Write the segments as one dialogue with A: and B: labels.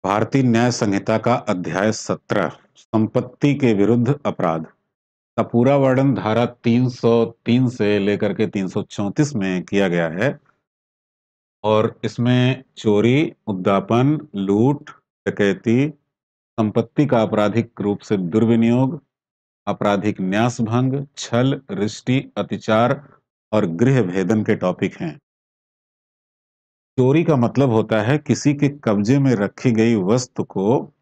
A: भारतीय न्याय संहिता का अध्याय 17 संपत्ति के विरुद्ध अपराध का पूरा वर्णन धारा 303 से लेकर के 334 में किया गया है और इसमें चोरी, उद्दापन, लूट, डकैती, संपत्ति का आपराधिक रूप से दुर्विनियोग, आपराधिक न्यासभंग, छल, रिष्टि, अतिचार और गृह भेदन के टॉपिक हैं। चोरी का मतलब होता है किसी के कब्जे में रखी गई वस्तु को,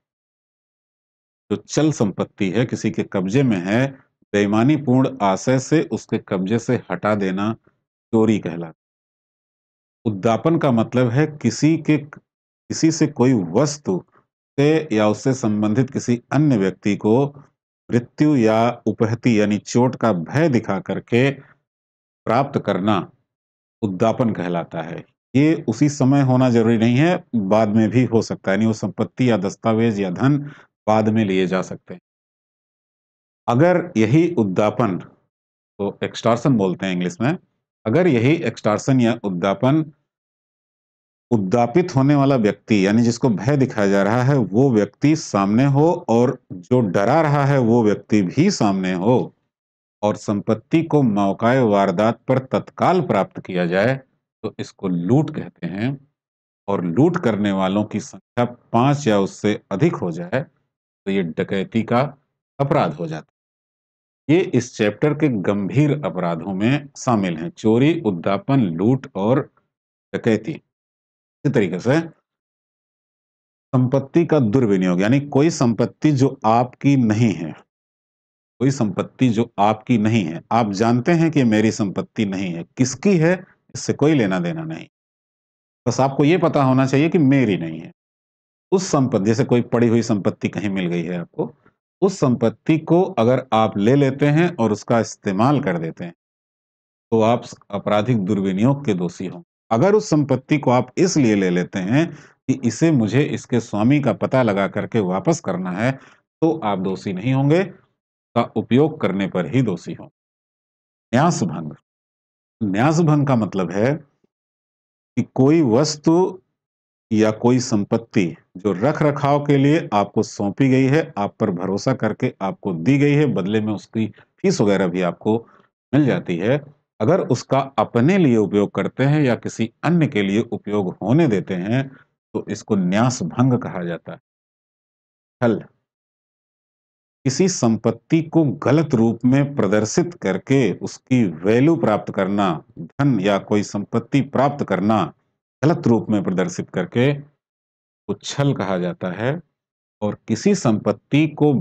A: जो चल संपत्ति है, किसी के कब्जे में है, बेईमानी पूर्ण आशय से उसके कब्जे से हटा देना चोरी कहलाता है। उद्दापन का मतलब है किसी से कोई वस्तु से या उससे संबंधित किसी अन्य व्यक्ति को मृत्यु या उपहति यानी चोट का भय दिखा करके प्राप्त करना उद्दापन कहलाता है। ये उसी समय होना जरूरी नहीं है, बाद में भी हो सकता है। यानी वो संपत्ति या दस्तावेज या धन बाद में लिए जा सकते हैं। अगर यही उद्दापन, तो एक्सटॉर्शन बोलते हैं इंग्लिश में, अगर यही एक्सटॉर्शन या उद्दापन उद्दापित होने वाला व्यक्ति यानी जिसको भय दिखाया जा रहा है वो व्यक्ति सामने हो और जो डरा रहा है वो व्यक्ति भी सामने हो और संपत्ति को मौकाए वारदात पर तत्काल प्राप्त किया जाए तो इसको लूट कहते हैं। और लूट करने वालों की संख्या 5 या उससे अधिक हो जाए तो ये डकैती का अपराध हो जाता है। ये इस चैप्टर के गंभीर अपराधों में शामिल हैं: चोरी, उद्दापन, लूट और डकैती। इसी तरीके से संपत्ति का दुर्विनियोग यानी कोई संपत्ति जो आपकी नहीं है, कोई संपत्ति जो आपकी नहीं है, आप जानते हैं कि मेरी संपत्ति नहीं है, किसकी है इससे कोई लेना देना नहीं, बस आपको ये पता होना चाहिए कि मेरी नहीं है। उस संपत्ति, जैसे कोई पड़ी हुई संपत्ति कहीं मिल गई है आपको, उस संपत्ति को अगर आप ले लेते हैं और उसका इस्तेमाल कर देते हैं तो आप आपराधिक दुर्विनियोग के दोषी हों। अगर उस संपत्ति को आप इसलिए ले लेते हैं कि इसे मुझे इसके स्वामी का पता लगा करके वापस करना है तो आप दोषी नहीं होंगे, का उपयोग करने पर ही दोषी हों। न्यास भंग, न्यास भंग का मतलब है कि कोई वस्तु या कोई संपत्ति जो रख रखाव के लिए आपको सौंपी गई है, आप पर भरोसा करके आपको दी गई है, बदले में उसकी फीस वगैरह भी आपको मिल जाती है, अगर उसका अपने लिए उपयोग करते हैं या किसी अन्य के लिए उपयोग होने देते हैं तो इसको न्यास भंग कहा जाता है। छल, किसी संपत्ति को गलत रूप में प्रदर्शित करके उसकी वैल्यू प्राप्त करना, धन या कोई संपत्ति प्राप्त करना गलत रूप में प्रदर्शित करके को छल कहा जाता है। और किसी संपत्ति को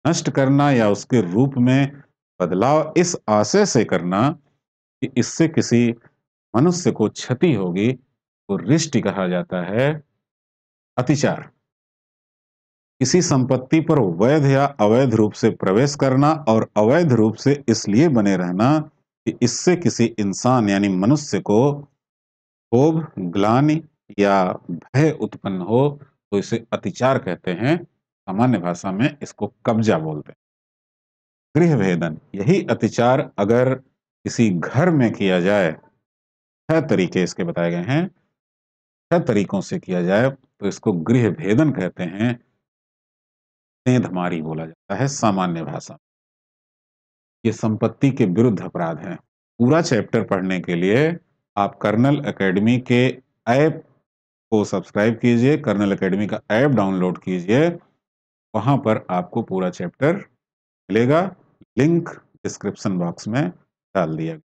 A: नष्ट करना या उसके रूप में बदलाव इस आशय से करना कि इससे किसी मनुष्य को क्षति होगी तो रिष्टि कहा जाता है। अतिचार, किसी संपत्ति पर वैध या अवैध रूप से प्रवेश करना और अवैध रूप से इसलिए बने रहना कि इससे किसी इंसान यानी मनुष्य को क्षोभ, ग्लानि या भय उत्पन्न हो तो इसे अतिचार कहते हैं। सामान्य भाषा में इसको कब्जा बोलते हैं। गृह भेदन, यही अतिचार अगर किसी घर में किया जाए, 6 तरीके इसके बताए गए हैं, 6 तरीकों से किया जाए तो इसको गृह भेदन कहते हैं। सेंधमारी बोला जाता है सामान्य भाषा में। ये संपत्ति के विरुद्ध अपराध हैं। पूरा चैप्टर पढ़ने के लिए आप कर्नल एकेडमी के ऐप को सब्सक्राइब कीजिए, कर्नल एकेडमी का ऐप डाउनलोड कीजिए, वहां पर आपको पूरा चैप्टर मिलेगा। लिंक डिस्क्रिप्शन बॉक्स में डाल दिया गया।